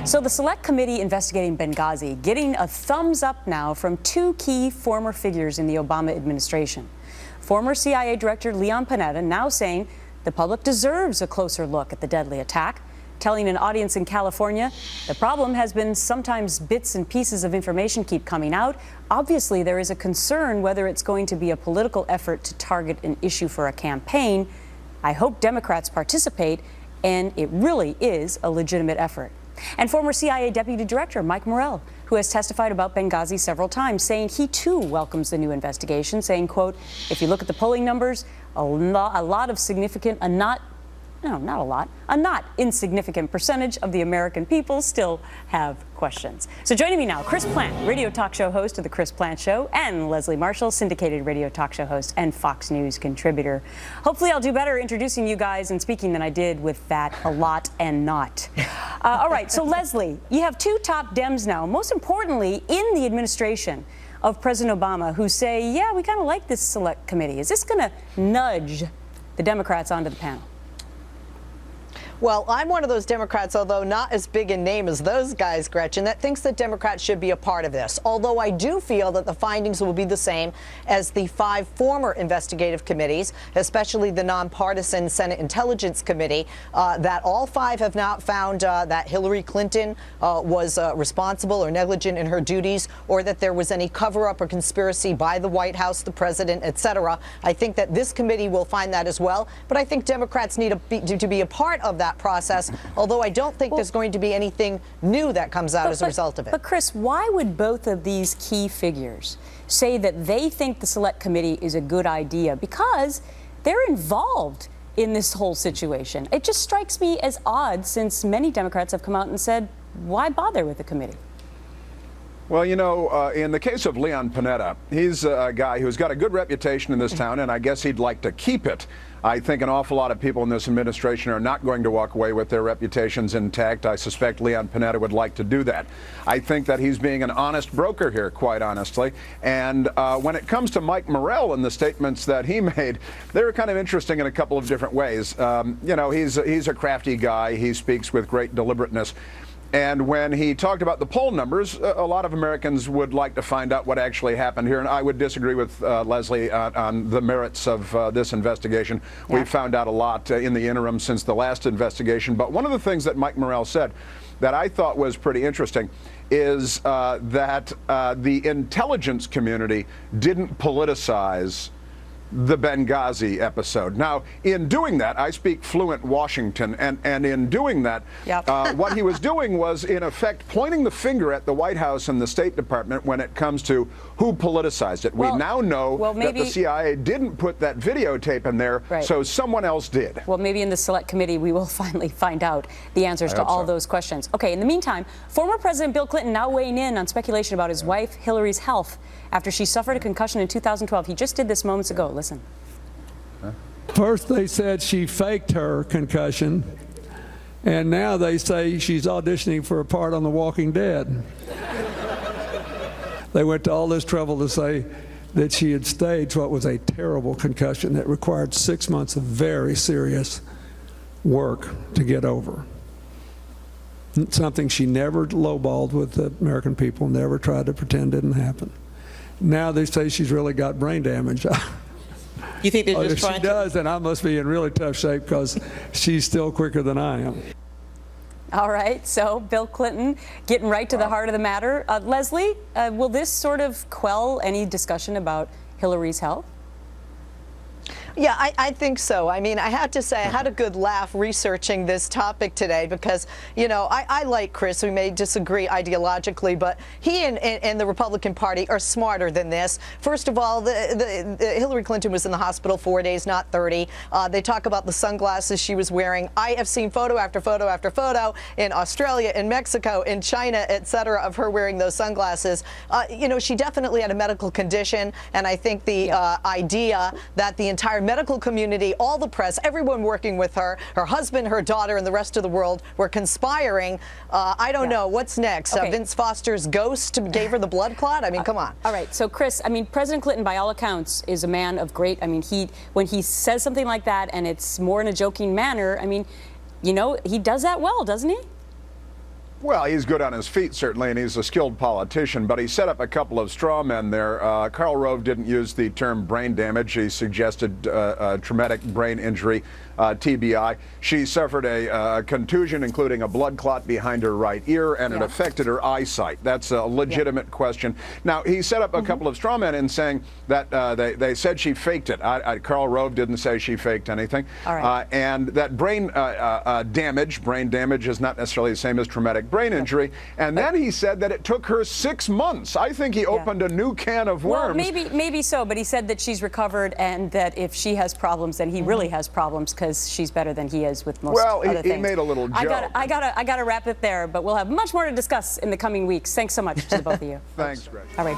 So the Select Committee investigating Benghazi getting a thumbs up now from two key former figures in the Obama administration. Former CIA Director Leon Panetta now saying the public deserves a closer look at the deadly attack, telling an audience in California, the problem has been sometimes bits and pieces of information keep coming out. Obviously, there is a concern whether it's going to be a political effort to target an issue for a campaign. I hope Democrats participate, and it really is a legitimate effort. And former CIA Deputy Director Mike Morell, who has testified about Benghazi several times, saying he too welcomes the new investigation, saying, quote, if you look at the polling numbers, a not insignificant percentage of the American people still have questions. So joining me now, Chris Plante, radio talk show host of The Chris Plante Show, and Leslie Marshall, syndicated radio talk show host and Fox News contributor. Hopefully I'll do better introducing you guys and speaking than I did with that a lot and not. All right, so Leslie, you have two top Dems now, most importantly in the administration of President Obama, who say, yeah, we kind of like this select committee. Is this going to nudge the Democrats onto the panel? Well, I'm one of those Democrats, although not as big in name as those guys, Gretchen, that thinks that Democrats should be a part of this. Although I do feel that the findings will be the same as the 5 former investigative committees, especially the nonpartisan Senate Intelligence Committee, that all 5 have not found that Hillary Clinton was responsible or negligent in her duties, or that there was any cover-up or conspiracy by the White House, the president, etc. I think that this committee will find that as well. But I think Democrats need to be a part of that process, although I don't think there's going to be anything new that comes out as a result of it. But Chris, why would both of these key figures say that they think the Select Committee is a good idea? Because they're involved in this whole situation. It just strikes me as odd, since many Democrats have come out and said, why bother with the committee? Well, you know, in the case of Leon Panetta, he's a guy who's got a good reputation in this town, and I guess he'd like to keep it. I think an awful lot of people in this administration are not going to walk away with their reputations intact. I suspect Leon Panetta would like to do that. I think that he's being an honest broker here, quite honestly. And when it comes to Mike Morell and the statements that he made, they were kind of interesting in a couple of different ways. You know, he's a crafty guy. He speaks with great deliberateness. And when he talked about the poll numbers, a lot of Americans would like to find out what actually happened here. And I would disagree with Leslie on the merits of this investigation. Yeah. We've found out a lot in the interim since the last investigation. But one of the things that Mike Morell said that I thought was pretty interesting is that the intelligence community didn't politicize the Benghazi episode. Now, in doing that, I speak fluent Washington, and in doing that, yep. What he was doing was, in effect, pointing the finger at the White House and the State Department when it comes to who politicized it. We now know that the CIA didn't put that videotape in there, right. So someone else did. Well, maybe in the Select Committee we will finally find out the answers to all those questions. Okay, in the meantime, former President Bill Clinton now weighing in on speculation about his wife Hillary's health after she suffered a concussion in 2012. He just did this moments ago. Listen. First they said she faked her concussion, and now they say she's auditioning for a part on The Walking Dead. They went to all this trouble to say that she had staged what was a terrible concussion that required 6 months of very serious work to get over. Something she never lowballed with the American people, never tried to pretend didn't happen. Now they say she's really got brain damage. You think they're just trying to? If she does, then I must be in really tough shape, because she's still quicker than I am. All right, so Bill Clinton getting right to the heart of the matter. Leslie, will this sort of quell any discussion about Hillary's health? Yeah, I think so. I mean, I have to say, I had a good laugh researching this topic today because, you know, I like Chris. We may disagree ideologically, but he and the Republican Party are smarter than this. First of all, Hillary Clinton was in the hospital 4 days, not 30. They talk about the sunglasses she was wearing. I have seen photo after photo after photo in Australia, in Mexico, in China, etc., of her wearing those sunglasses. You know, she definitely had a medical condition, and I think the idea that the entire medical community, all the press, everyone working with her, her husband, her daughter, and the rest of the world were conspiring. I don't know. What's next? Okay. Vince Foster's ghost gave her the blood clot? I mean, come on. All right. So, Chris, I mean, President Clinton, by all accounts, is a man of great, I mean, when he says something like that and it's more in a joking manner, I mean, you know, he does that well, doesn't he? Well, he's good on his feet, certainly, and he's a skilled politician, but he set up a couple of straw men there. Karl Rove didn't use the term brain damage. He suggested traumatic brain injury, TBI. She suffered a contusion, including a blood clot behind her right ear, and it affected her eyesight. That's a legitimate question. Now, he set up a couple of straw men in saying that they said she faked it. Karl Rove didn't say she faked anything. All right. And that brain damage is not necessarily the same as traumatic brain injury. And then he said that it took her 6 months. I think he opened a new can of worms. Well, maybe so, but he said that she's recovered and that if she has problems, then he really has problems because she's better than he is with most other things. Well, he made a little joke. I gotta wrap it there, but we'll have much more to discuss in the coming weeks. Thanks so much to the both of you. Thanks, Greg. All right.